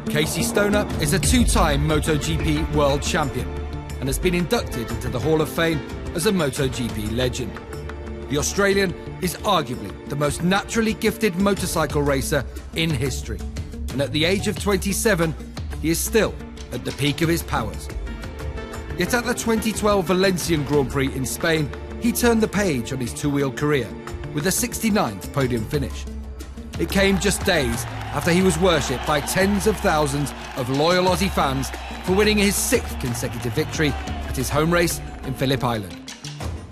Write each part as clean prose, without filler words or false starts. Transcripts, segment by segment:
Casey Stoner is a two-time MotoGP world champion and has been inducted into the Hall of Fame as a MotoGP legend. The Australian is arguably the most naturally gifted motorcycle racer in history, and at the age of 27, he is still at the peak of his powers. Yet at the 2012 Valencian Grand Prix in Spain, he turned the page on his two-wheel career with a 69th podium finish. It came just days after he was worshipped by tens of thousands of loyal Aussie fans for winning his 6th consecutive victory at his home race in Phillip Island.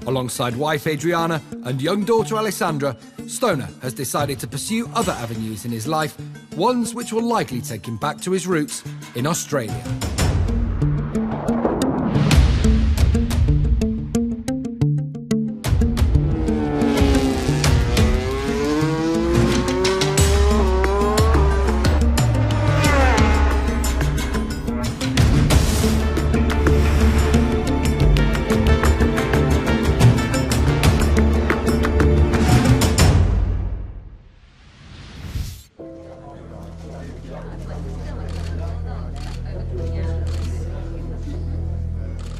Alongside wife Adriana and young daughter Alessandra, Stoner has decided to pursue other avenues in his life, ones which will likely take him back to his roots in Australia.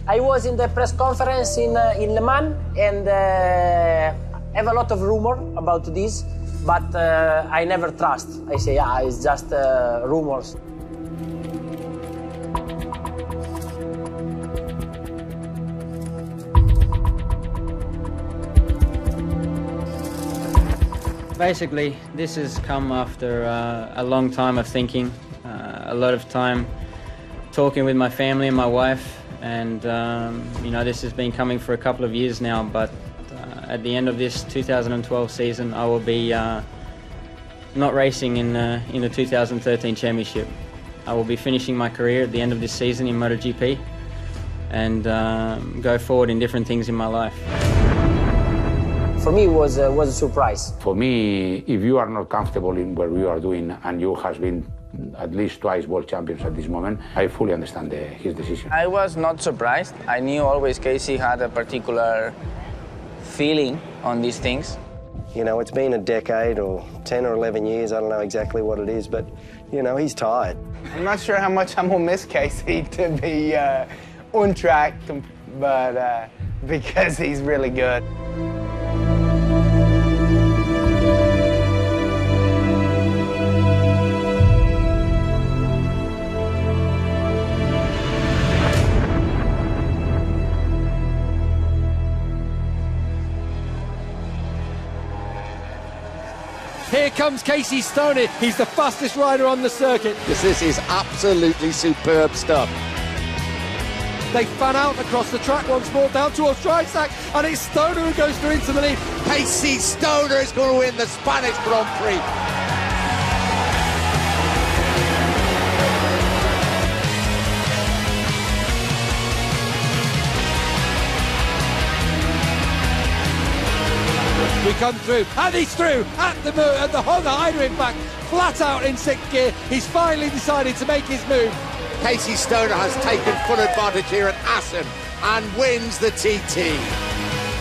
I was in the press conference in Le Mans and have a lot of rumor about this, but I never trust. I say, it's just rumors. Basically, this has come after a long time of thinking, a lot of time talking with my family and my wife. And, this has been coming for a couple of years now, but at the end of this 2012 season, I will be not racing in the 2013 championship. I will be finishing my career at the end of this season in MotoGP and go forward in different things in my life. For me, it was a surprise. For me, if you are not comfortable in what you are doing and you have been at least twice world champions at this moment, I fully understand his decision. I was not surprised. I knew always Casey had a particular feeling on these things. You know, it's been a decade or 10 or 11 years, I don't know exactly what it is, but, he's tired. I'm not sure how much I'm gonna miss Casey to be on track, but because he's really good. Here comes Casey Stoner. He's the fastest rider on the circuit. This is absolutely superb stuff. They fan out across the track once more down towards Drysack, and it's Stoner who goes through into the lead. Casey Stoner is going to win the Spanish Grand Prix. We come through, and he's through at the Honda Hyder, in fact, flat out in 6th gear. He's finally decided to make his move. Casey Stoner has taken full advantage here at Assen and wins the TT.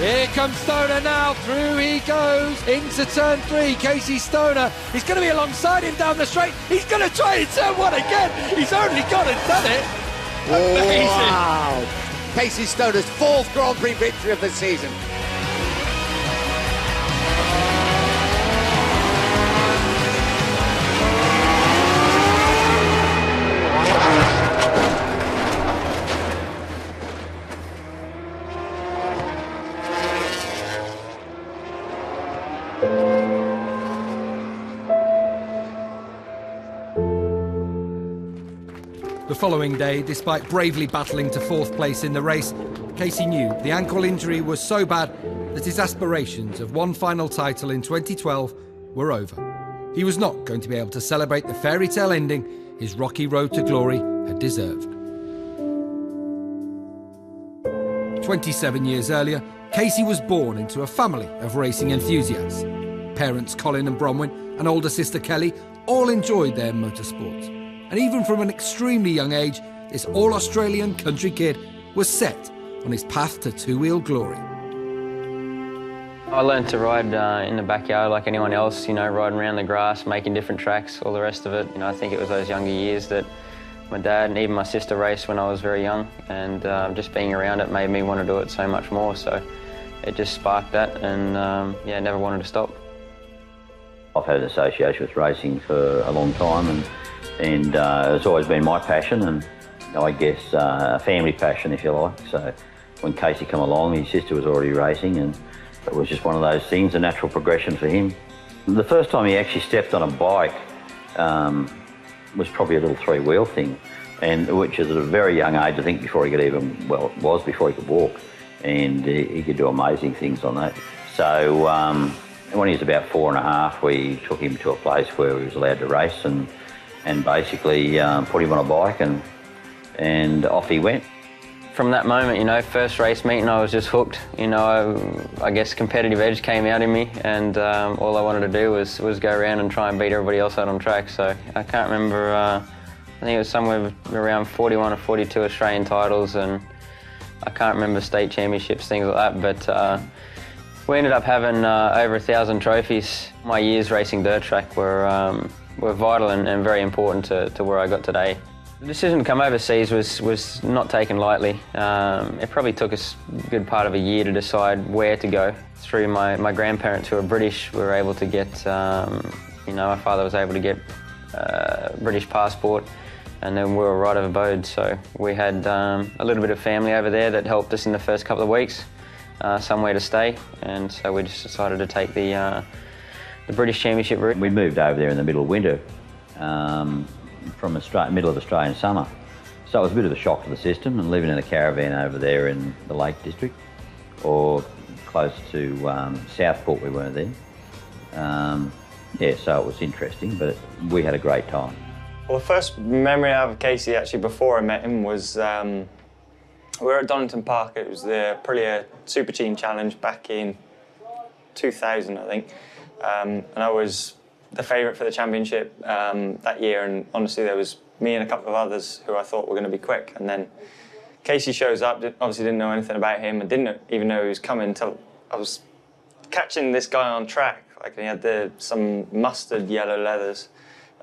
Here comes Stoner now, through he goes into turn 3. Casey Stoner, he's going to be alongside him down the straight. He's going to try in turn 1 again. He's only gone and done it. Amazing. Wow. Casey Stoner's 4th Grand Prix victory of the season. The following day, despite bravely battling to 4th place in the race, Casey knew the ankle injury was so bad that his aspirations of one final title in 2012 were over. He was not going to be able to celebrate the fairy tale ending his rocky road to glory had deserved. 27 years earlier, Casey was born into a family of racing enthusiasts. Parents Colin and Bronwyn and older sister Kelly all enjoyed their motorsport. And even from an extremely young age, this all-Australian country kid was set on his path to two-wheel glory. I learned to ride in the backyard like anyone else, you know, riding around the grass, making different tracks, all the rest of it. You know, I think it was those younger years that my dad and even my sister raced when I was very young, and just being around it made me want to do it so much more. So it just sparked that, and yeah, never wanted to stop. I've had an association with racing for a long time, and it's always been my passion, and I guess a family passion, if you like. So when Casey came along, his sister was already racing, and it was just one of those things, a natural progression for him. The first time he actually stepped on a bike was probably a little three-wheel thing, and which is at a very young age, I think, before he could even, well, it was before he could walk, and he could do amazing things on that. So when he was about 4.5, we took him to a place where he was allowed to race, and basically put him on a bike, and off he went. From that moment, you know, first race meeting, I was just hooked. You know, I guess competitive edge came out in me, and all I wanted to do was go around and try and beat everybody else out on track. So I can't remember, I think it was somewhere around 41 or 42 Australian titles, and I can't remember state championships, things like that, but we ended up having over 1,000 trophies. My years racing dirt track were vital and very important to where I got today. The decision to come overseas was not taken lightly. It probably took us a good part of a year to decide where to go. Through my grandparents, who are British, we were able to get, you know, my father was able to get a British passport, and then we were right of abode. So we had a little bit of family over there that helped us in the first couple of weeks, somewhere to stay, and so we just decided to take the British Championship route. We moved over there in the middle of winter, from middle of Australian summer. So it was a bit of a shock to the system, and living in a caravan over there in the Lake District, or close to Southport, we weren't there. Yeah, so it was interesting, but we had a great time. Well, the first memory I have of Casey, actually, before I met him, was we were at Donington Park. It was the Aprilia Super Team Challenge back in 2000, I think. And I was the favourite for the championship that year, and honestly there was me and a couple of others who I thought were going to be quick, and then Casey shows up. Obviously didn't know anything about him, and didn't even know he was coming until I was catching this guy on track. Like, he had some mustard yellow leathers,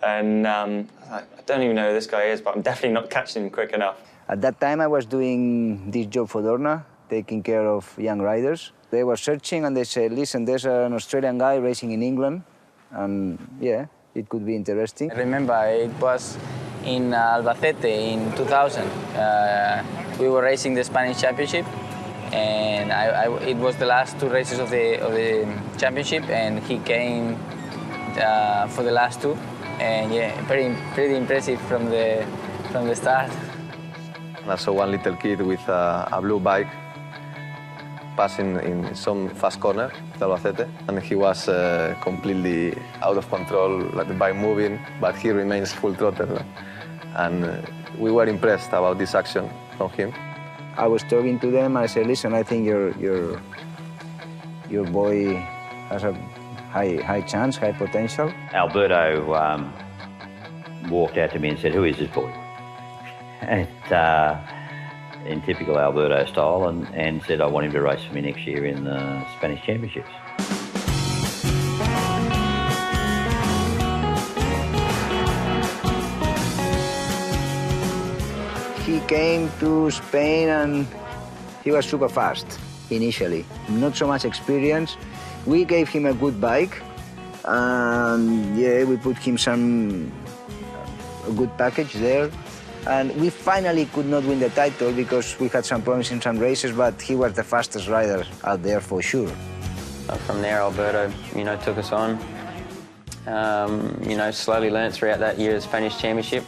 and I was like, I don't even know who this guy is, but I'm definitely not catching him quick enough. At that time I was doing this job for Dorna, taking care of young riders. They were searching and they said, listen, there's an Australian guy racing in England, and yeah, it could be interesting. I remember it was in Albacete in 2000. We were racing the Spanish Championship, and it was the last two races of the championship, and he came for the last two, and yeah, pretty impressive from the start. I saw one little kid with a blue bike passing in some fast corner, Albacete, and he was completely out of control, like the bike moving, but he remains full throttle. And we were impressed about this action from him. I was talking to them, and I said, listen, I think your boy has a high chance, high potential. Alberto walked out to me and said, who is this boy? And, in typical Alberto style, and said I want him to race for me next year in the Spanish Championships. He came to Spain and he was super fast initially. Not so much experience. We gave him a good bike, and yeah, we put him a good package there. And we finally could not win the title because we had some problems in some races, but he was the fastest rider out there for sure. From there, Alberto, you know, took us on. You know, slowly learnt throughout that year the Spanish Championship.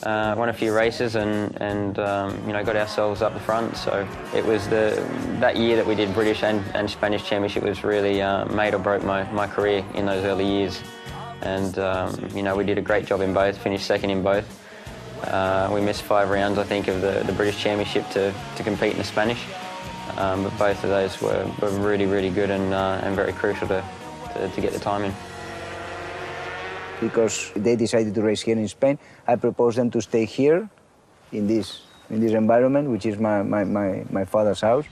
Won a few races and you know, got ourselves up the front. So it was that year that we did British and Spanish Championship was really made or broke my career in those early years. And you know, we did a great job in both, finished second in both. We missed 5 rounds, I think, of the British Championship to compete in the Spanish. But both of those were really, really good and very crucial to get the time in. Because they decided to race here in Spain, I proposed them to stay here in this environment, which is my father's house.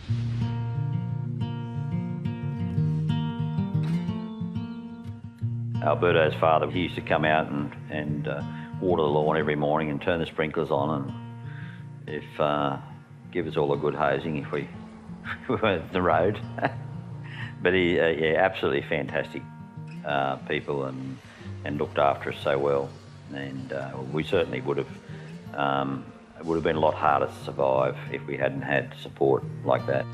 Alberto's father, he used to come out and water the lawn every morning and turn the sprinklers on, and give us all a good hosing if we went the road. But yeah, absolutely fantastic people, and looked after us so well. And we certainly would have, it would have been a lot harder to survive if we hadn't had support like that.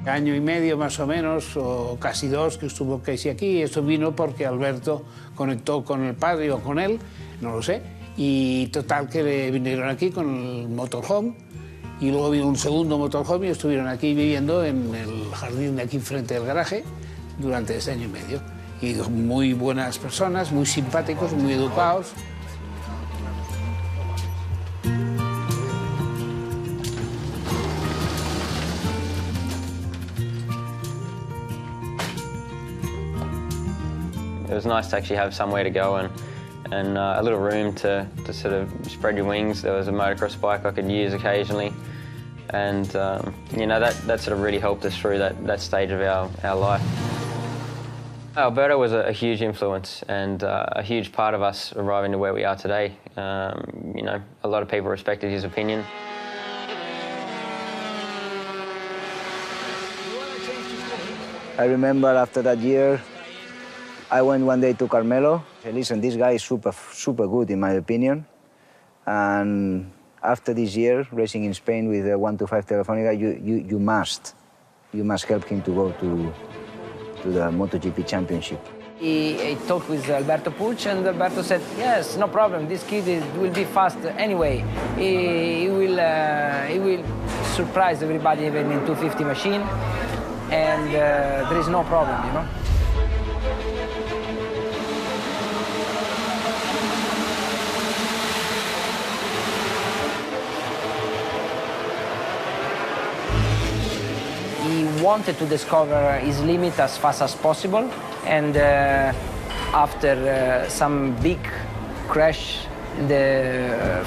Año y medio más o menos, o casi 2, que estuvo Casey aquí. Esto vino porque Alberto conectó con el padre o con él, no lo sé. Y total que vinieron aquí con el motorhome, y luego vino un segundo motorhome y estuvieron aquí viviendo en el jardín de aquí frente del garaje durante ese año y medio. Y muy buenas personas, muy simpáticos, muy educados. It was nice to actually have somewhere to go and a little room to sort of spread your wings. There was a motocross bike I could use occasionally, and you know, that sort of really helped us through that stage of our life. Alberto was a huge influence and a huge part of us arriving to where we are today. You know, a lot of people respected his opinion. I remember after that year, I went one day to Carmelo. I said, listen, this guy is super good in my opinion. And after this year, racing in Spain with the 125 Telefonica, you must help him to go to the MotoGP Championship. He talked with Alberto Puig, and Alberto said, yes, no problem, this kid will be fast anyway. He will surprise everybody even in 250 machine, and there is no problem, you know. He wanted to discover his limit as fast as possible, and after some big crash in the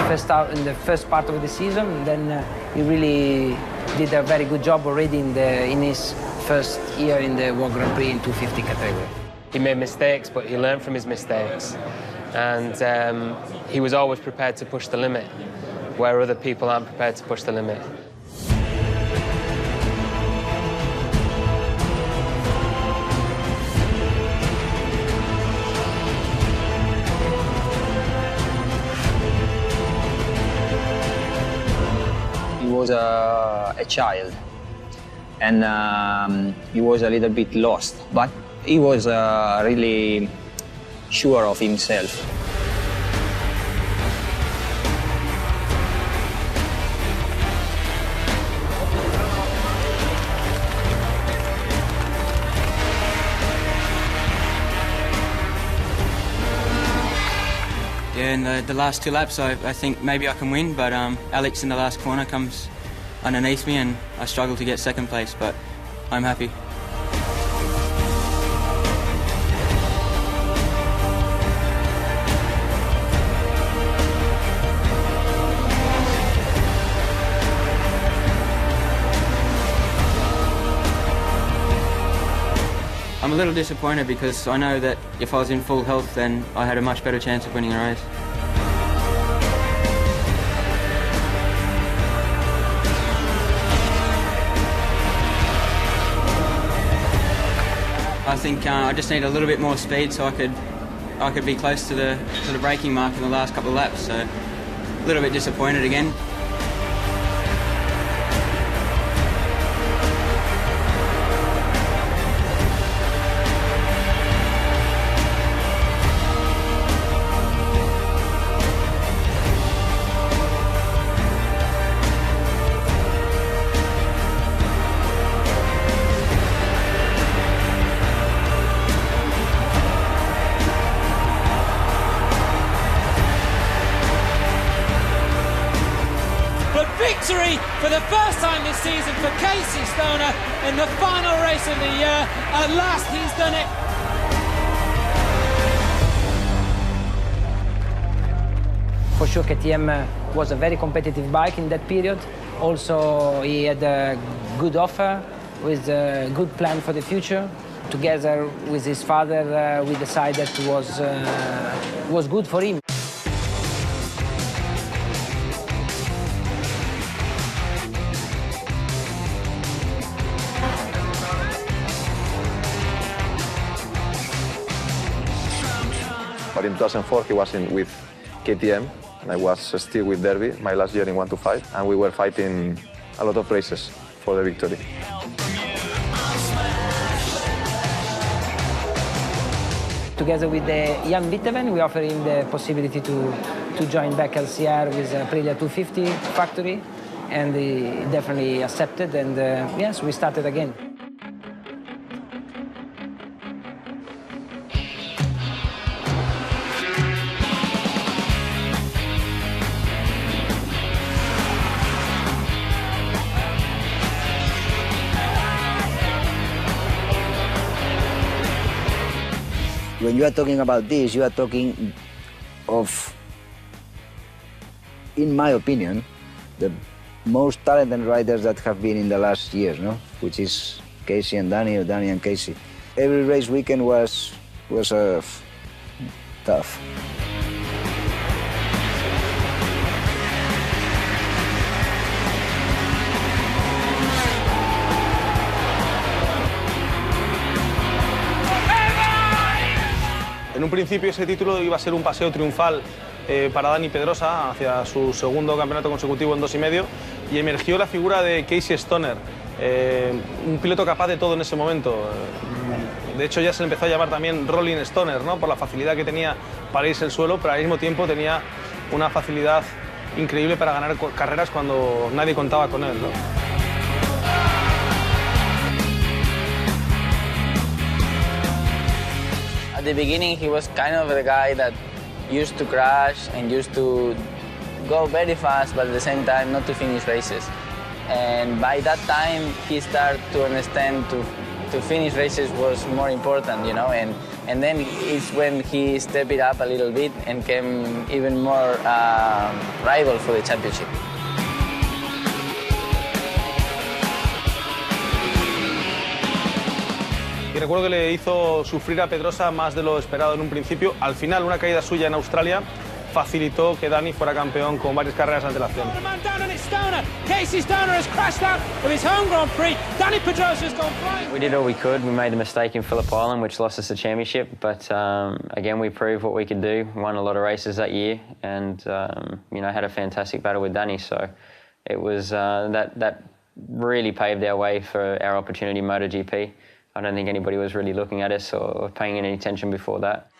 first part of the season, then he really did a very good job already in his first year in the World Grand Prix in 250 category. He made mistakes, but he learned from his mistakes, and he was always prepared to push the limit, where other people aren't prepared to push the limit. He was a child, and he was a little bit lost, but he was really sure of himself. Yeah, in the last 2 laps, I think maybe I can win, but Alex in the last corner comes underneath me and I struggle to get second place, but I'm happy. I'm a little disappointed because I know that if I was in full health, then I had a much better chance of winning a race. I think I just need a little bit more speed so I could be close to the braking mark in the last couple of laps. So a little bit disappointed again. Victory for the first time this season for Casey Stoner in the final race of the year. At last he's done it. For sure KTM was a very competitive bike in that period. Also, he had a good offer with a good plan for the future. Together with his father, we decided it was good for him. But in 2004, he was with KTM, and I was still with Derby, my last year in 125, and we were fighting a lot of races for the victory. Together with the young Beethoven, we offered him the possibility to join back LCR with Aprilia 250 factory, and he definitely accepted, and yes, we started again. When you are talking about this, you are talking of, in my opinion, the most talented riders that have been in the last years, no? Which is Casey and Danny, or Danny and Casey. Every race weekend was tough. En un principio ese título iba a ser un paseo triunfal para Dani Pedrosa hacia su segundo campeonato consecutivo en 2,5, y emergió la figura de Casey Stoner, un piloto capaz de todo en ese momento. De hecho ya se le empezó a llamar también Rolling Stoner, ¿no? Por la facilidad que tenía para irse al suelo, pero al mismo tiempo tenía una facilidad increíble para ganar carreras cuando nadie contaba con él, ¿no? At the beginning, he was kind of the guy that used to crash and used to go very fast, but at the same time not to finish races. And by that time, he started to understand to finish races was more important, you know. And then it's when he stepped it up a little bit and became even more rival for the championship. Y recuerdo que le hizo sufrir a Pedrosa más de lo esperado en un principio. Al final, una caída suya en Australia facilitó que Dani fuera campeón con varias carreras de antelación. Casey Stoner has crashed out of his home Grand Prix. Dani Pedrosa's gone flying. We did all we could. We made a mistake in Phillip Island, which lost us the championship. But again, we proved what we could do. Won a lot of races that year, and you know, had a fantastic battle with Dani. So it was that really paved our way for our opportunity in MotoGP. I don't think anybody was really looking at us or paying any attention before that.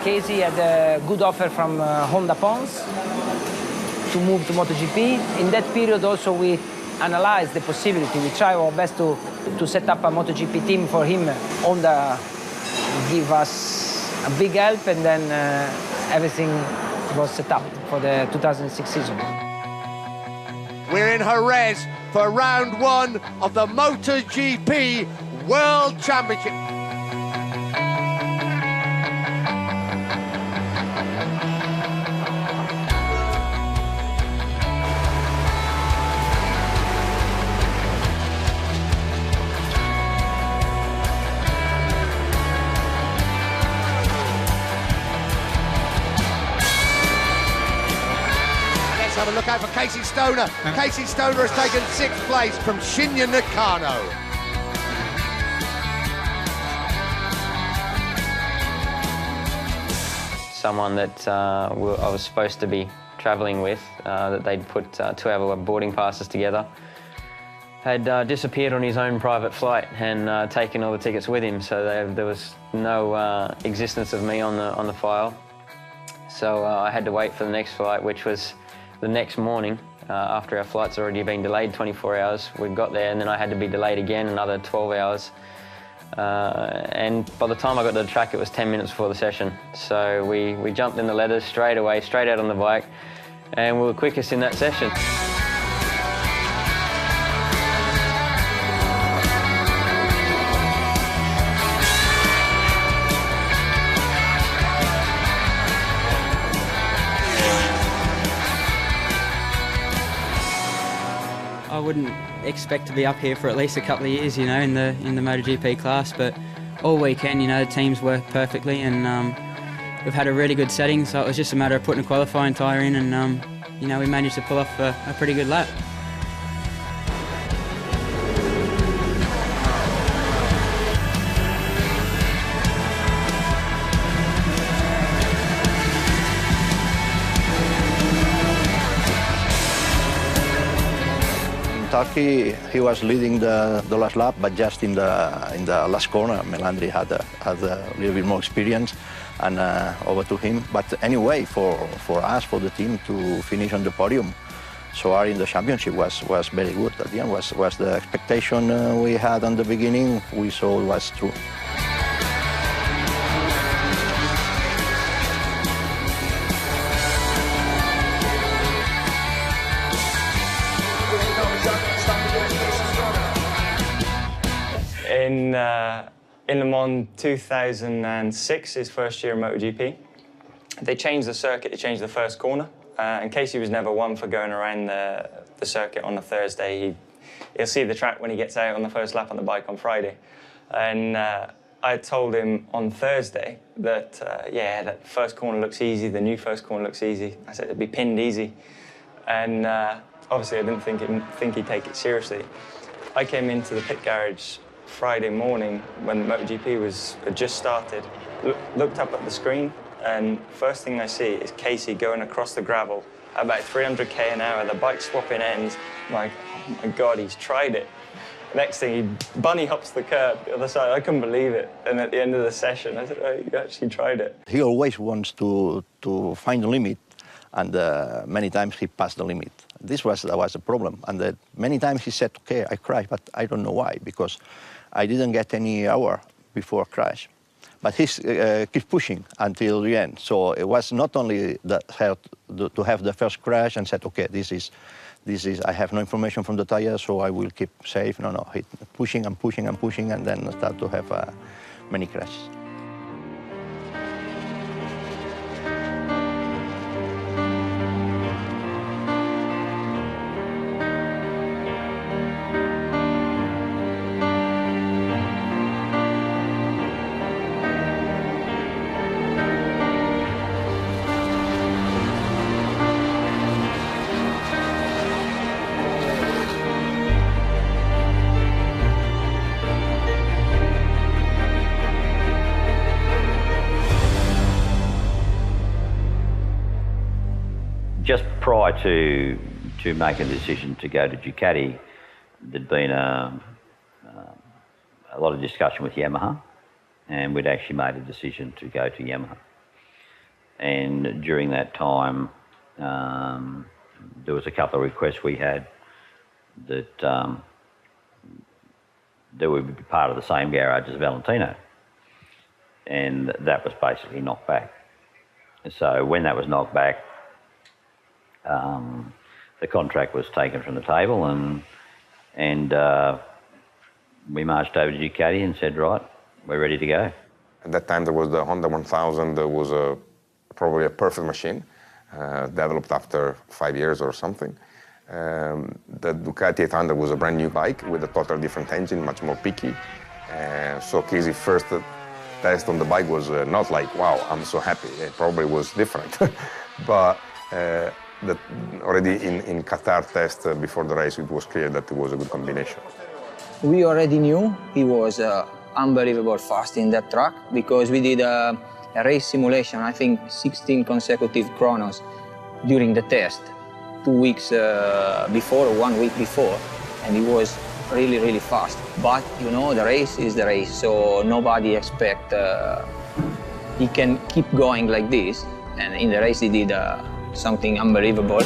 Casey had a good offer from Honda Pons to move to MotoGP. In that period also we analyzed the possibility. We tried our best to set up a MotoGP team for him. Honda gave us a big help, and then everything was set up for the 2006 season. We're in Jerez for round one of the MotoGP World Championship. Have a look out for Casey Stoner. Casey Stoner has taken 6th place from Shinya Nakano. Someone that I was supposed to be travelling with, that they'd put 2 hour boarding passes together, had disappeared on his own private flight and taken all the tickets with him, so there was no existence of me on the file. So I had to wait for the next flight, which was the next morning, after our flight's already been delayed 24 hours. We got there, and then I had to be delayed again another 12 hours. And by the time I got to the track, it was 10 minutes before the session. So we jumped in the leathers straight away, straight out on the bike, and we were quickest in that session. wouldn't expect to be up here for at least a couple of years, you know, in the MotoGP class. But all weekend, you know, the teams worked perfectly, and we've had a really good setting. So it was just a matter of putting a qualifying tyre in, and you know, we managed to pull off a pretty good lap. Turkey, he was leading the last lap, but just in the last corner, Melandri had a little bit more experience, and over to him. But anyway, for us, for the team to finish on the podium, so our in the championship was very good. At the end, was the expectation we had on the beginning. We saw it was true. In Le Mans 2006, his first year in MotoGP, they changed the circuit, they changed the first corner, and Casey was never one for going around the circuit on a Thursday. He'll see the track when he gets out on the first lap on the bike on Friday. And I told him on Thursday that, yeah, that first corner looks easy, the new first corner looks easy. I said it'd be pinned easy. And obviously I didn't think he'd take it seriously. I came into the pit garage Friday morning when MotoGP had just started, looked up at the screen, and first thing I see is Casey going across the gravel about 300k an hour, the bike swapping ends. I'm like, oh my God, he's tried it. Next thing, he bunny hops the curb the other side. I couldn't believe it. And at the end of the session, I said, oh, you actually tried it. He always wants to find the limit, and many times he passed the limit. That was a problem. And many times he said, okay, I crashed, but I don't know why, because I didn't get any hour before crash. But he keeps pushing until the end. So it was not only to have the first crash and said, okay, this is, I have no information from the tire, so I will keep safe. No, he pushing and pushing and pushing, and then start to have many crashes. Just prior to making the decision to go to Ducati, there'd been a lot of discussion with Yamaha, and we'd actually made a decision to go to Yamaha. And during that time, there was a couple of requests we had that we would be part of the same garage as Valentino, and that was basically knocked back. So when that was knocked back, the contract was taken from the table, and we marched over to Ducati and said, right, we're ready to go. At that time, there was the Honda 1000. That was probably a perfect machine, developed after 5 years or something. The Ducati 800 was a brand new bike with a totally different engine, much more picky. So Casey's first test on the bike was not like, wow, I'm so happy. It probably was different. But already in Qatar test before the race, it was clear that it was a good combination. We already knew he was unbelievable fast in that track because we did a race simulation, I think 16 consecutive chronos during the test, 2 weeks before or 1 week before, and he was really, really fast. But you know, the race is the race, so nobody expect he can keep going like this, and in the race he did something unbelievable.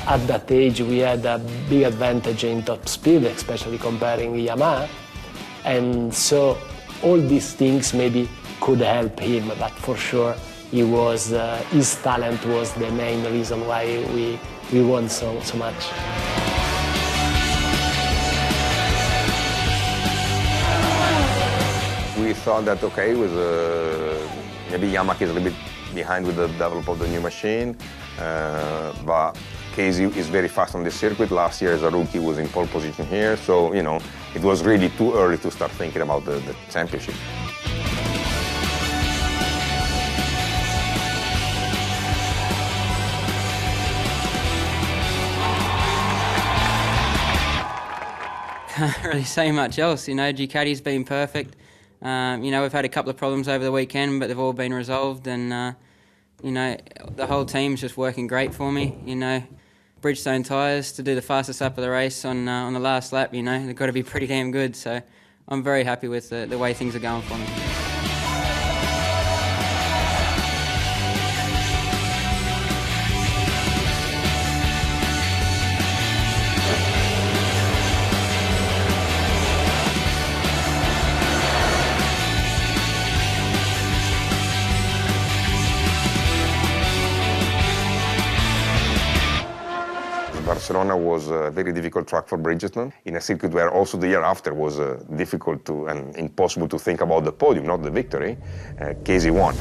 At that age, we had a big advantage in top speed, especially comparing Yamaha. And so all these things maybe could help him, but for sure his talent was the main reason why we won so much. thought that, okay, with maybe Yamaha is a little bit behind with the development of the new machine, but Casey is very fast on this circuit. Last year as a rookie was in pole position here, so, you know, it was really too early to start thinking about the championship. Can't really say much else, you know. Ducati's been perfect. You know, we've had a couple of problems over the weekend, but they've all been resolved, and you know, the whole team's just working great for me. You know, Bridgestone tyres to do the fastest lap of the race on the last lap. You know, they've got to be pretty damn good. So I'm very happy with the way things are going for me. Barcelona was a very difficult track for Bridgestone, in a circuit where also the year after was difficult to and impossible to think about the podium, not the victory. Casey won.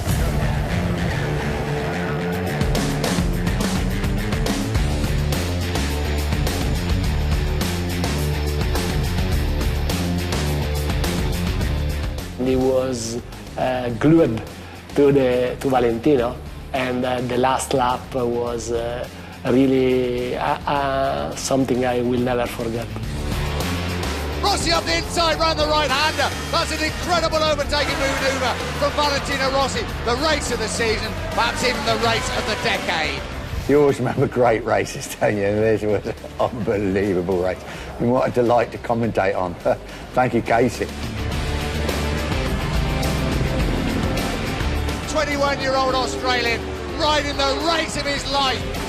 He was glued to Valentino, and the last lap was really something I will never forget. Rossi up the inside, round the right-hander. That's an incredible overtaking manoeuvre from Valentino Rossi. The race of the season, perhaps even the race of the decade. You always remember great races, don't you? And this was an unbelievable race. And what a delight to commentate on. Thank you, Casey. 21-year-old Australian riding the race of his life.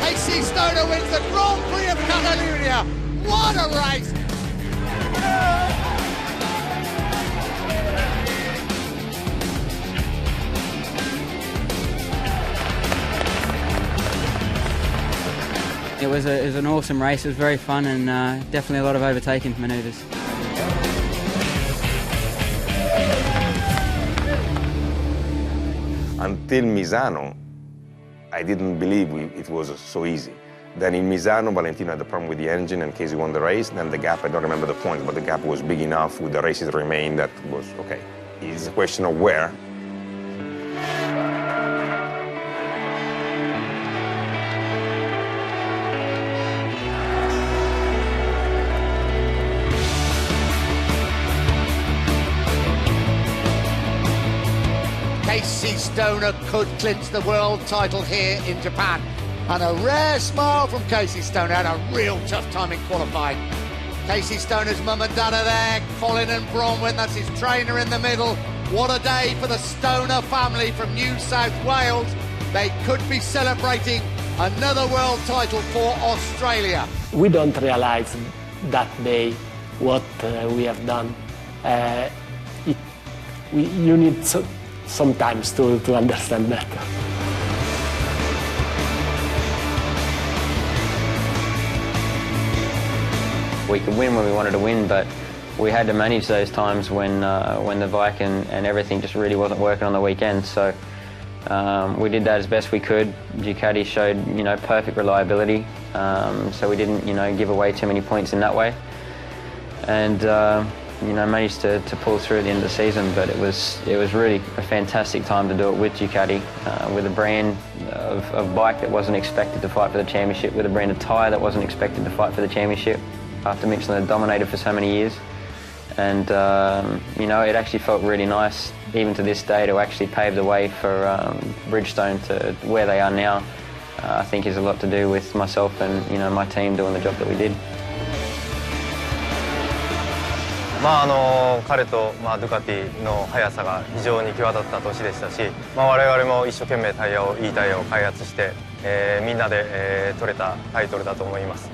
Casey Stoner wins the Grand Prix of Catalonia. What a race! It was an awesome race. It was very fun, and definitely a lot of overtaking manoeuvres. Until Misano, I didn't believe it was so easy. Then in Misano, Valentino had the problem with the engine and Casey won the race. Then the gap, I don't remember the points, but the gap was big enough with the races remain that was, okay. It's a question of where. Casey Stoner could clinch the world title here in Japan. And a rare smile from Casey Stoner. Had a real tough time in qualifying. Casey Stoner's mum and dad are there. Colin and Bronwyn, that's his trainer in the middle. What a day for the Stoner family from New South Wales. They could be celebrating another world title for Australia. We don't realize that day what we have done. You need sometimes to understand that. We could win when we wanted to win, but we had to manage those times when the bike and everything just really wasn't working on the weekend. So we did that as best we could. Ducati showed, you know, perfect reliability, so we didn't, you know, give away too many points in that way, and you know, managed to pull through at the end of the season. But it was really a fantastic time to do it with Ducati, with a brand of bike that wasn't expected to fight for the championship, with a brand of tyre that wasn't expected to fight for the championship, after Michelin had dominated for so many years. And you know, it actually felt really nice, even to this day, to actually pave the way for Bridgestone to where they are now. I think is a lot to do with myself and, you know, my team doing the job that we did. 彼と、ドゥカティの速さが非常に際立った年でしたし、我々も一生懸命いいタイヤを開発して、みんなで、取れたタイトルだと思います。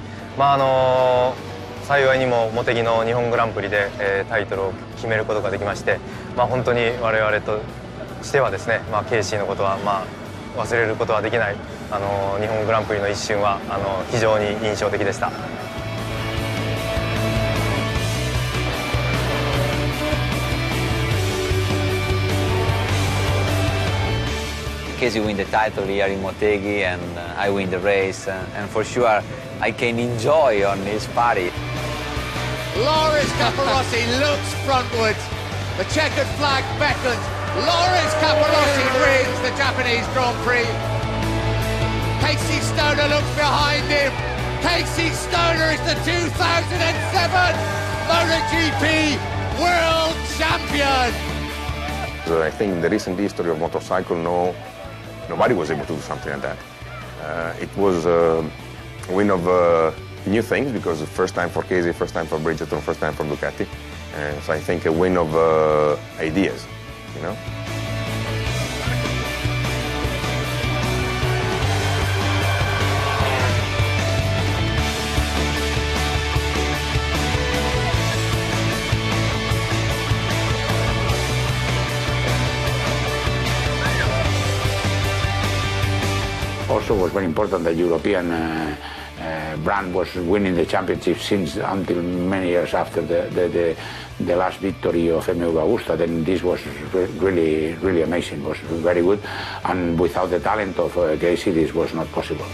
幸いにも茂木の日本グランプリで、タイトルを決めることができまして、本当に我々としてはですね、ケイシーのことは、忘れることはできない、日本グランプリの一瞬は非常に印象的でした。Casey win the title here in Motegi, and I win the race, and for sure I can enjoy on this party. Loris Capirossi looks frontwards. The checkered flag beckons. Loris Capirossi wins the Japanese Grand Prix. Casey Stoner looks behind him. Casey Stoner is the 2007 MotoGP World Champion. I think in the recent history of motorcycle, nobody was able to do something like that. It was a win of new things, because the first time for Casey, first time for Bridgestone, first time for Ducati. So I think a win of ideas, you know. Also was very important that European brand was winning the championship since until many years after the last victory of MV Agusta. Then this was really amazing. It was very good, and without the talent of Casey, this was not possible.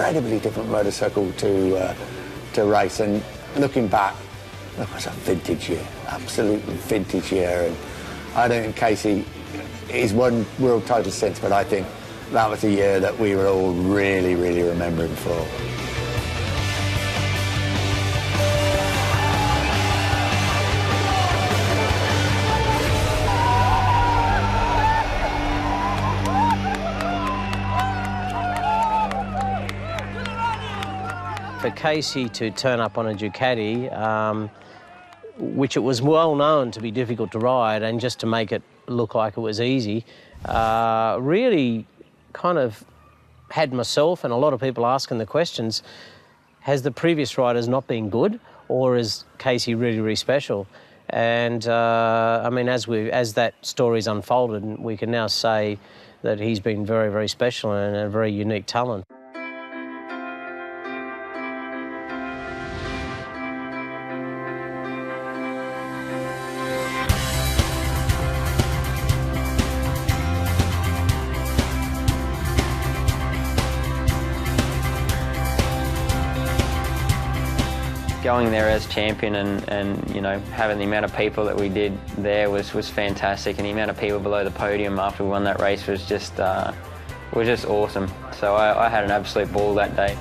Incredibly different motorcycle to race, and looking back, it was a vintage year, absolutely vintage year. And I don't think Casey he's won world titles since, but I think that was a year that we were all really remembering for. For Casey to turn up on a Ducati, which it was well known to be difficult to ride, and just to make it look like it was easy, really kind of had myself and a lot of people asking the questions, has the previous riders not been good, or is Casey really special? And I mean, as that story's unfolded, we can now say that he's been very special and a very unique talent. Going there as champion and you know, having the amount of people that we did there was fantastic, and the amount of people below the podium after we won that race was just awesome. So I had an absolute ball that day.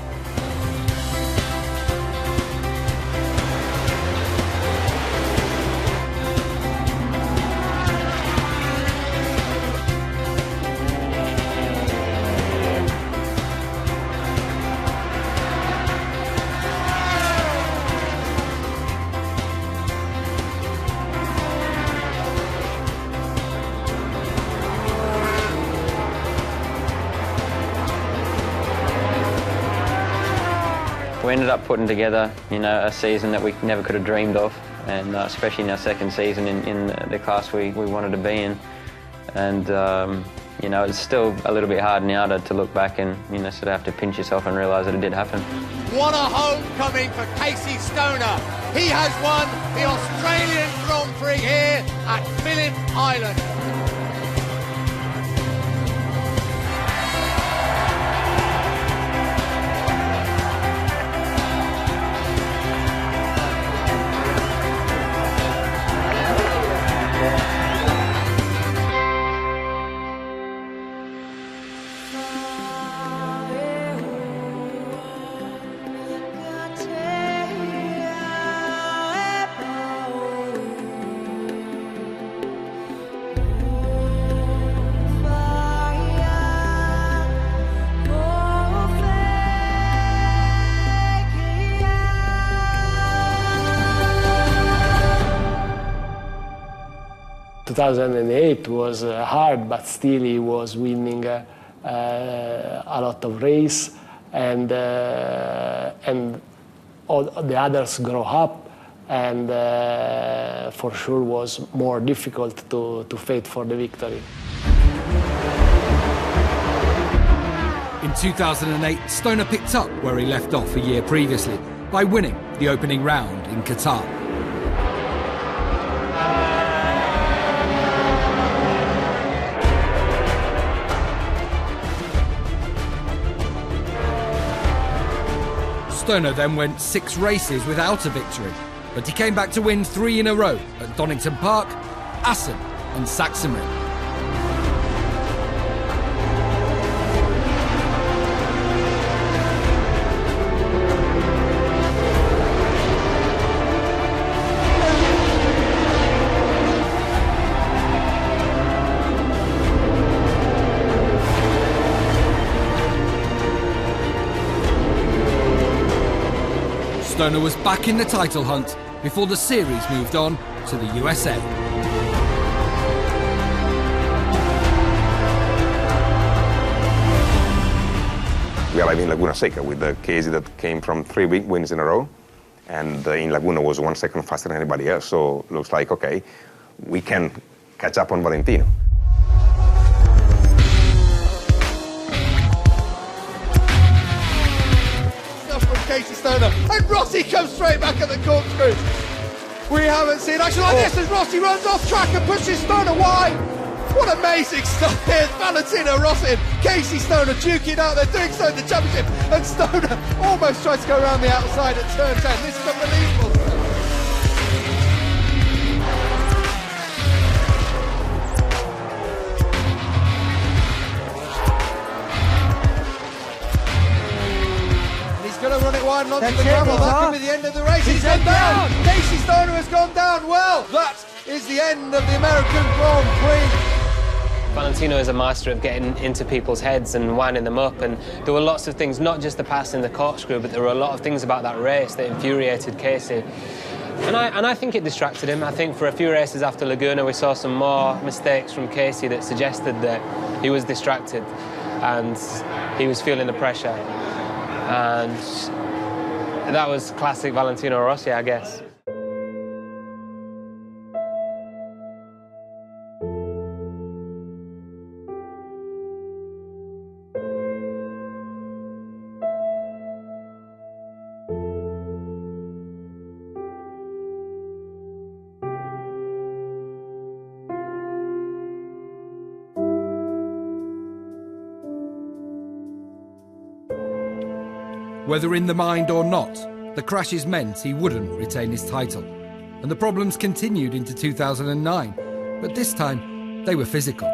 We ended up putting together, you know, a season that we never could have dreamed of, and especially in our second season in the class we wanted to be in. And you know, it's still a little bit hard now to look back and, you know, sort of have to pinch yourself and realise that it did happen. What a homecoming for Casey Stoner. He has won the Australian Grand Prix here at Phillip Island. In 2008 was hard, but still he was winning a lot of race, and all the others grow up, and for sure was more difficult to fight for the victory. In 2008, Stoner picked up where he left off a year previously by winning the opening round in Qatar. Stoner then went 6 races without a victory, but he came back to win 3 in a row at Donington Park, Assen and Sachsenring. Stoner was back in the title hunt before the series moved on to the USA. We arrived in Laguna Seca with the Casey that came from 3 wins in a row, and in Laguna was 1 second faster than anybody else, so looks like, okay, we can catch up on Valentino. Casey Stoner, and Rossi comes straight back at the corkscrew. We haven't seen action like this as Rossi runs off track and pushes Stoner wide. What amazing stuff here. Valentino Rossi and Casey Stoner duking out. They're doing so in the championship, and Stoner almost tries to go around the outside at turn 10. This is unbelievable. Going to run it wide and onto the gravel. That could be the end of the race. He's gone down. Casey Stoner has gone down. Well, that is the end of the American Grand Prix. Valentino is a master of getting into people's heads and winding them up, and there were lots of things, not just the pass in the corkscrew, but there were a lot of things about that race that infuriated Casey. And I think it distracted him. I think for a few races after Laguna, we saw some more mistakes from Casey that suggested that he was distracted and he was feeling the pressure. And that was classic Valentino Rossi, I guess. Whether in the mind or not, the crashes meant he wouldn't retain his title. And the problems continued into 2009, but this time they were physical.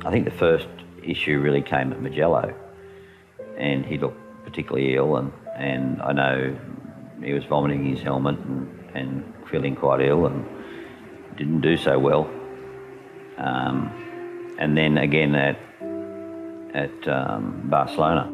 I think the first issue really came at Mugello, and he looked particularly ill, and I know he was vomiting his helmet and feeling quite ill and didn't do so well. And then again at Barcelona.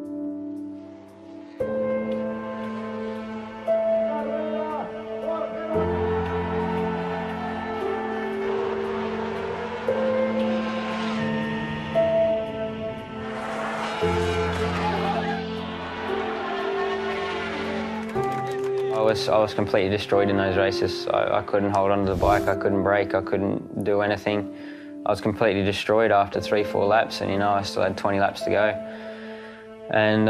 I was completely destroyed in those races. I couldn't hold onto the bike, I couldn't brake, I couldn't do anything. I was completely destroyed after 3-4 laps, and I still had 20 laps to go. And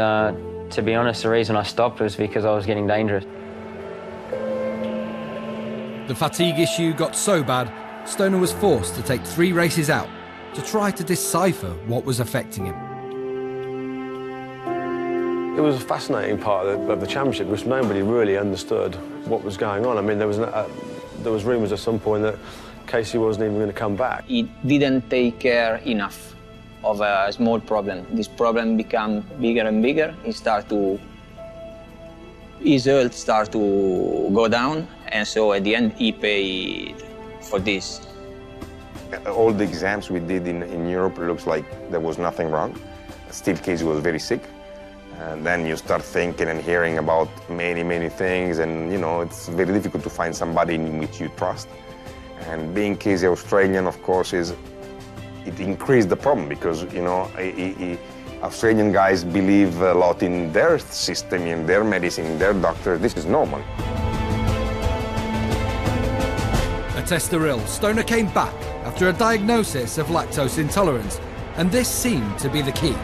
to be honest, the reason I stopped was because I was getting dangerous. The fatigue issue got so bad, Stoner was forced to take 3 races out to try to decipher what was affecting him. It was a fascinating part of the championship, which nobody really understood what was going on. I mean, there was rumours at some point that Casey wasn't even going to come back. He didn't take care enough of a small problem. This problem became bigger and bigger. His health started to go down, and so at the end he paid for this. All the exams we did in Europe, it looks like there was nothing wrong. Still, Casey was very sick. And then you start thinking and hearing about many things, and it's very difficult to find somebody in which you trust. And being Casey Australian, of course, it increased the problem because Australian guys believe a lot in their system, in their medicine, in their doctor. This is normal. At Estoril, Stoner came back after a diagnosis of lactose intolerance and this seemed to be the key.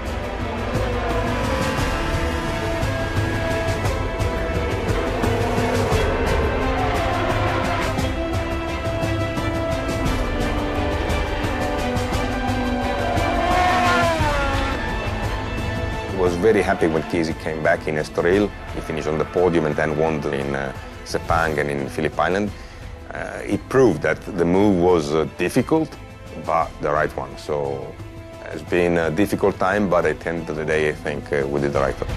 I was very happy when Casey came back in Estoril. He finished on the podium and then won in Sepang and in Phillip Island. It proved that the move was difficult, but the right one. So it's been a difficult time, but at the end of the day, I think we did the right one.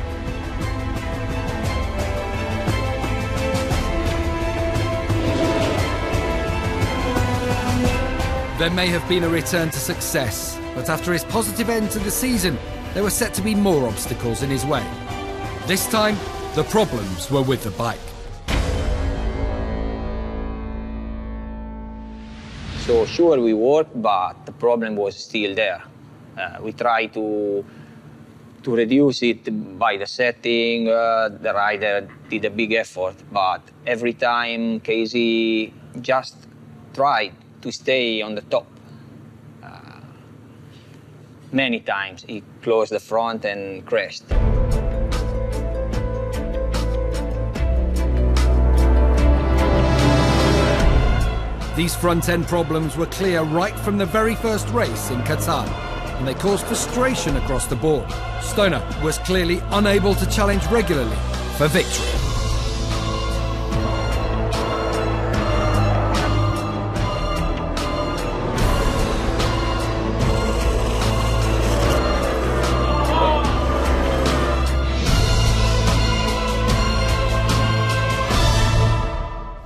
There may have been a return to success, but after his positive end to the season, there were set to be more obstacles in his way. This time, the problems were with the bike. So sure, we worked, but the problem was still there. We tried to reduce it by the setting. The rider did a big effort, but every time Casey just tried to stay on the top. Many times he closed the front and crashed. These front-end problems were clear right from the very first race in Qatar, and they caused frustration across the board. Stoner was clearly unable to challenge regularly for victory.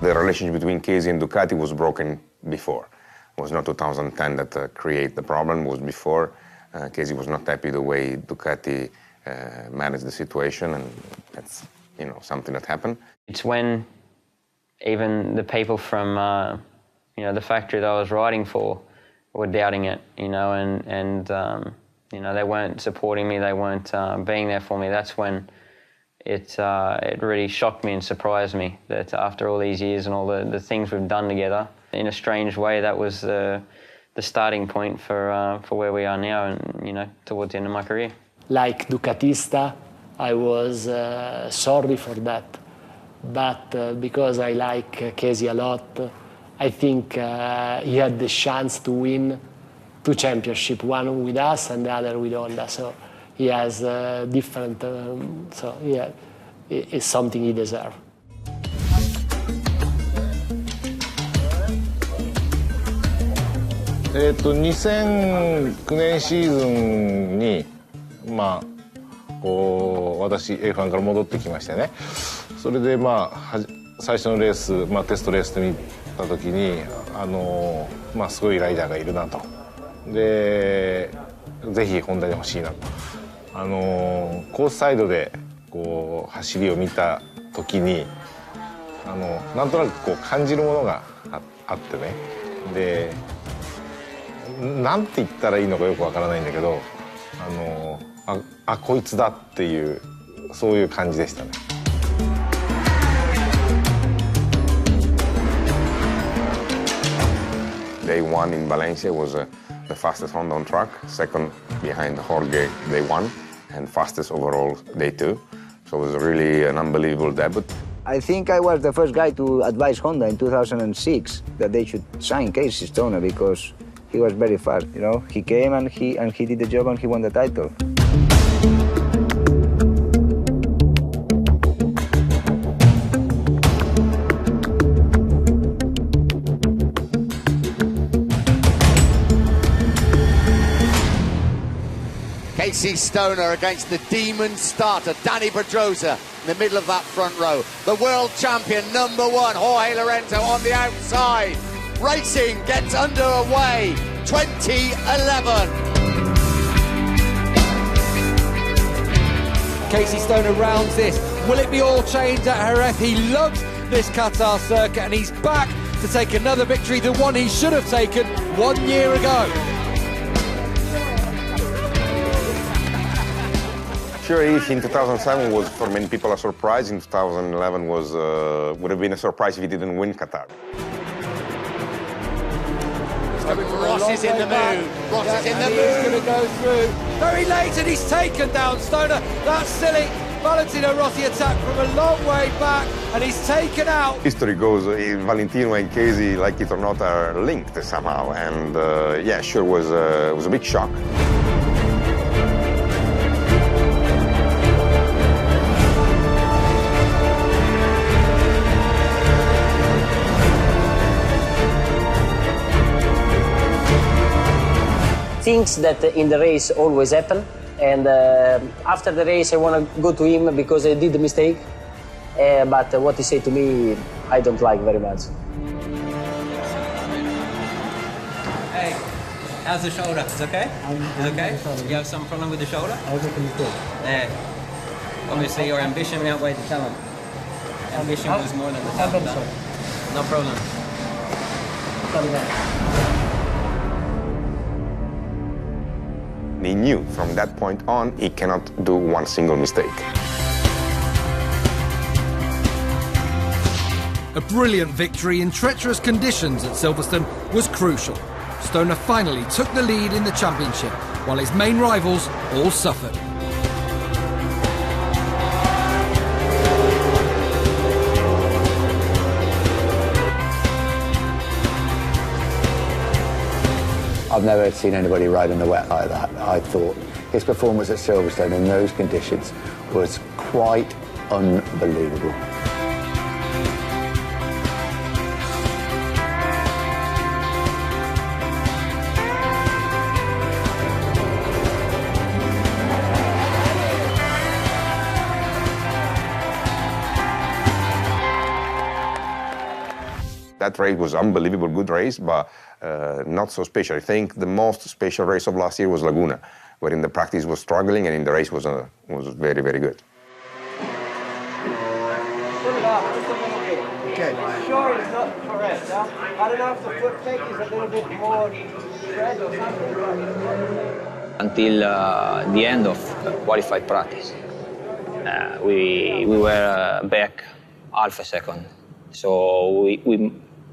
The relationship between Casey and Ducati was broken before. It was not 2010 that created the problem, it was before. Casey was not happy the way Ducati managed the situation, and that's something that happened. It's when even the people from the factory that I was riding for were doubting it, and they weren't supporting me, they weren't being there for me. That's when it really shocked me and surprised me that after all these years and all the things we've done together, in a strange way, that was the starting point for where we are now and, towards the end of my career. Like Ducatista, I was sorry for that. But because I like Casey a lot, I think he had the chance to win 2 championships, one with us and the other with Honda. So he has different, it's something he deserves. 2009年シーズンに私 F1 から戻ってきましてね、それで最初のレース、テストレースで見た時にすごいライダーがいるなと、でぜひホンダに欲しいなと、コースサイドで走りを見た時になんとなく感じるものがあってね、でなんて言ったらいいのかよくわからないんだけど、こいつだっていうそういう感じでしたね。Day 1 in Valencia was the fastest Honda on track, second behind Jorge day 1, and fastest overall day 2. So it was really an unbelievable debut. I think I was the first guy to advise Honda in 2006 that they should sign Casey Stoner because he was very fast. He came and he did the job and he won the title. Casey Stoner against the demon starter, Dani Pedrosa, in the middle of that front row. The world champion, number 1, Jorge Lorenzo on the outside. Racing gets underway, 2011. Casey Stoner rounds this. Will it be all changed at Jerez? He loves this Qatar circuit and he's back to take another victory, the one he should have taken 1 year ago. Sure, if in 2007 was for many people a surprise, in 2011 would have been a surprise if he didn't win Qatar. Ross is in the mood. Ross is in the mood. He's going to go through very late, and he's taken down Stoner. That's silly. Valentino Rossi attacked from a long way back, and he's taken out. History goes, Valentino and Casey, like it or not, are linked somehow. And yeah, sure, it was a big shock. Things that in the race always happen, and after the race I want to go to him because I did the mistake, but what he said to me I don't like very much. Hey, how's the shoulder? It's okay? It's okay? You have some problem with the shoulder? Everything's good. Yeah. Obviously your ambition outweighed the talent. Ambition was more than the talent. No problem. He knew from that point on he cannot do one single mistake. A brilliant victory in treacherous conditions at Silverstone was crucial. Stoner finally took the lead in the championship, while his main rivals all suffered. I've never seen anybody ride in the wet like that. I thought his performance at Silverstone in those conditions was quite unbelievable. That race was unbelievable, good race, but not so special. I think the most special race of last year was Laguna, where in the practice was struggling and in the race was very, very good. Okay. Sure, it's not correct. Huh? I don't know if the foot fake is a little bit more spread or something. Until the end of qualified practice, we were back half a second. So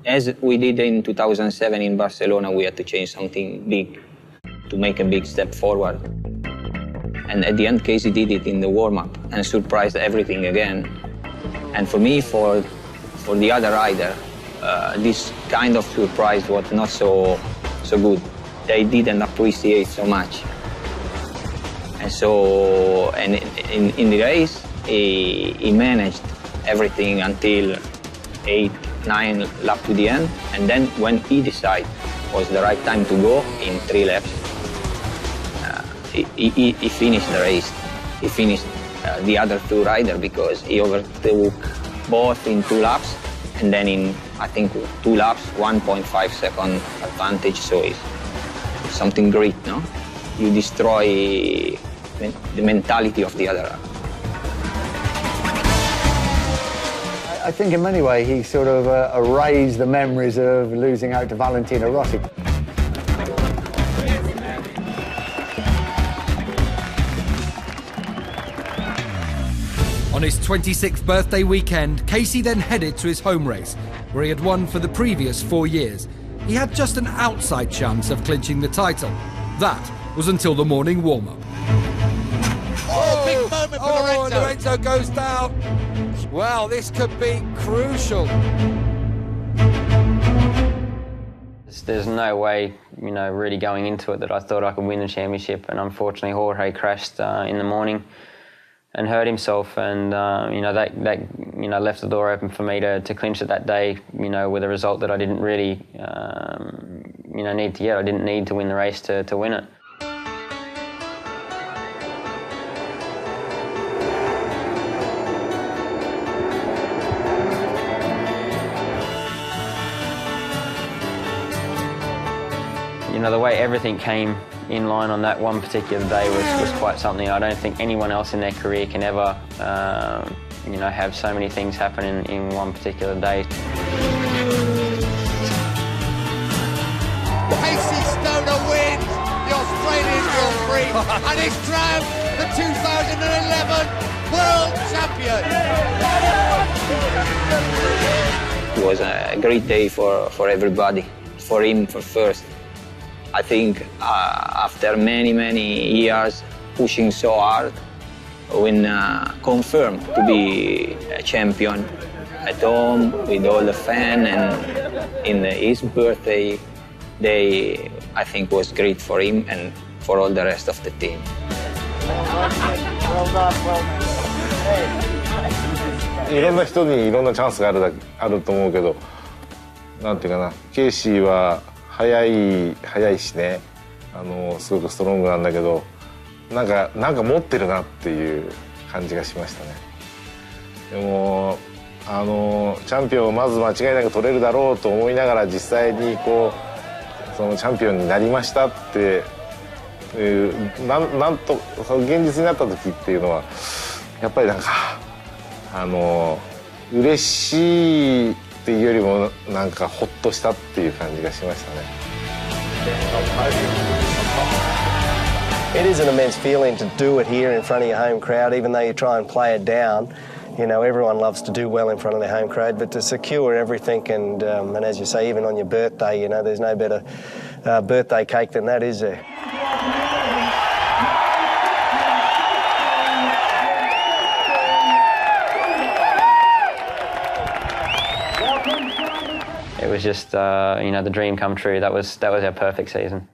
as we did in 2007 in Barcelona, we had to change something big to make a big step forward. And at the end, Casey did it in the warm-up and surprised everything again. And for me, for the other rider, this kind of surprise was not so good. They didn't appreciate so much. And so, and in the race, he managed everything until 8, 9 laps to the end, and then when he decided was the right time to go in 3 laps, he finished the race. He finished the other 2 riders because he overtook both in 2 laps, and then in, I think, 2 laps, 1.5 second advantage, so it's something great, no? You destroy the mentality of the other. I think in many ways he sort of erased the memories of losing out to Valentino Rossi. On his 26th birthday weekend, Casey then headed to his home race, where he had won for the previous 4 years. He had just an outside chance of clinching the title. That was until the morning warm-up. Oh, big moment for Lorenzo. Lorenzo goes down. Well, this could be crucial. There's no way, really going into it that I thought I could win the championship, and unfortunately Jorge crashed in the morning and hurt himself, and that left the door open for me to clinch it that day, with a result that I didn't really need to get. I didn't need to win the race to win it. The way everything came in line on that one particular day was quite something. I don't think anyone else in their career can ever, have so many things happen in one particular day. Casey Stoner wins the Australian Grand Prix and is crowned the 2011 World Champion. It was a great day for everybody, for him for first, I think after many years pushing so hard, when confirmed to be a champion at home with all the fans, and in his birthday day, I think was great for him and for all the rest of the team. Well done, well done. いろんな人にいろんなチャンスがあると思うけど、なんていうかな、ケイシーは速いしね、すごくストロングなんだけど、なんか持ってるなっていう感じがしましたね。でもチャンピオンをまず間違いなく取れるだろうと思いながら、実際にこうそのチャンピオンになりましたってなんとその現実になった時っていうのはやっぱりなんか嬉しいっていうよりもなんかホッとしたっていう感じがしましたね。It is an immense feeling to do it here in front of your home crowd, even though you try and play it down. You know, everyone loves to do well in front of their home crowd, but to secure everything and as you say, even on your birthday, you know, there's no better birthday cake than that, is there? It was just, you know, the dream come true. That was our perfect season.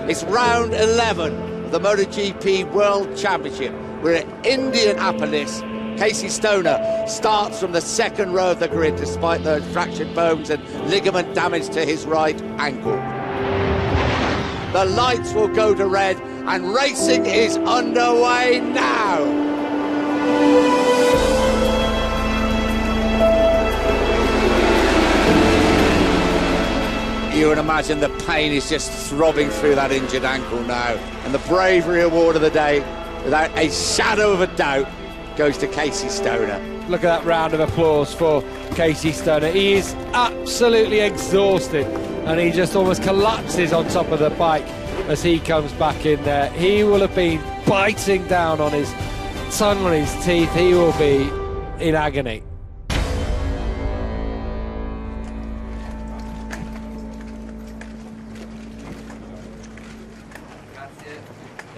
It's round 11 of the MotoGP World Championship. We're at Indianapolis. Casey Stoner starts from the second row of the grid despite those fractured bones and ligament damage to his right ankle. The lights will go to red and racing is underway now. You would imagine the pain is just throbbing through that injured ankle now. And the bravery award of the day, without a shadow of a doubt, goes to Casey Stoner. Look at that round of applause for Casey Stoner. He is absolutely exhausted and he just almost collapses on top of the bike as he comes back in there. He will have been biting down on his tongue, on his teeth. He will be in agony.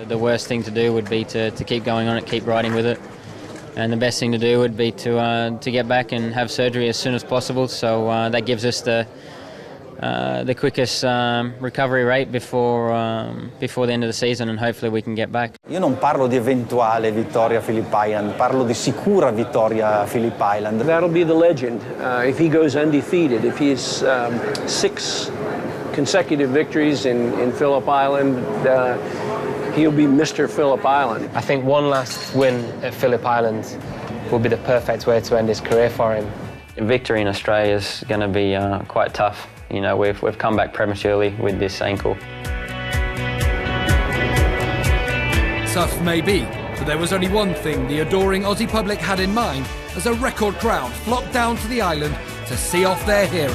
The worst thing to do would be to keep going on it, keep riding with it. And the best thing to do would be to get back and have surgery as soon as possible. So that gives us the quickest recovery rate before the end of the season, and hopefully we can get back. Io non parlo di eventuale vittoria a Phillip Island, parlo di sicura vittoria a Phillip Island. That'll be the legend. If he goes undefeated, if he's 6 consecutive victories in Phillip Island, he'll be Mr. Phillip Island. I think one last win at Phillip Island will be the perfect way to end his career for him. Victory in Australia is going to be quite tough. You know, we've come back prematurely with this ankle. Tough maybe, but there was only one thing the adoring Aussie public had in mind as a record crowd flocked down to the island to see off their hero.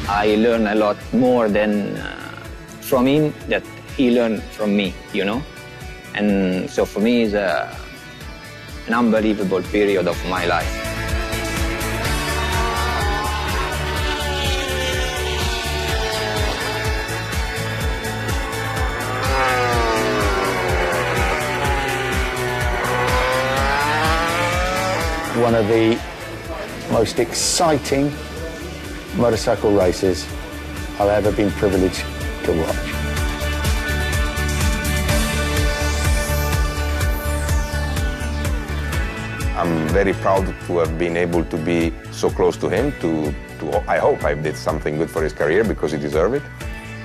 I learned a lot more than from him that he learned from me, you know? And so for me, it's an unbelievable period of my life. One of the most exciting motorcycle races I've ever been privileged to watch. I'm very proud to have been able to be so close to him. I hope I did something good for his career because he deserved it.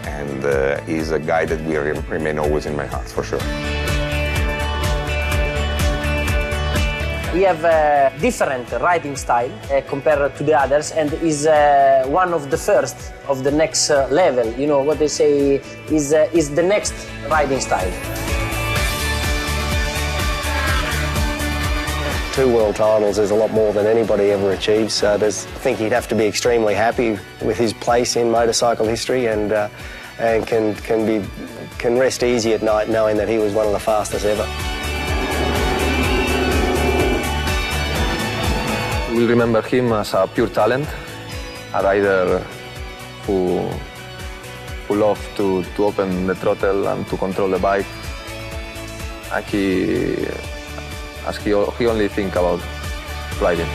And he's a guy that will remain always in my heart, for sure. he have a different riding style compared to the others, and is one of the first of the next level. You know what they say is the next riding style. 2 world titles is a lot more than anybody ever achieves. So I think he'd have to be extremely happy with his place in motorcycle history, and can rest easy at night knowing that he was one of the fastest ever. We'll remember him as a pure talent, a rider who loved to open the throttle and to control the bike. And he only think about riding.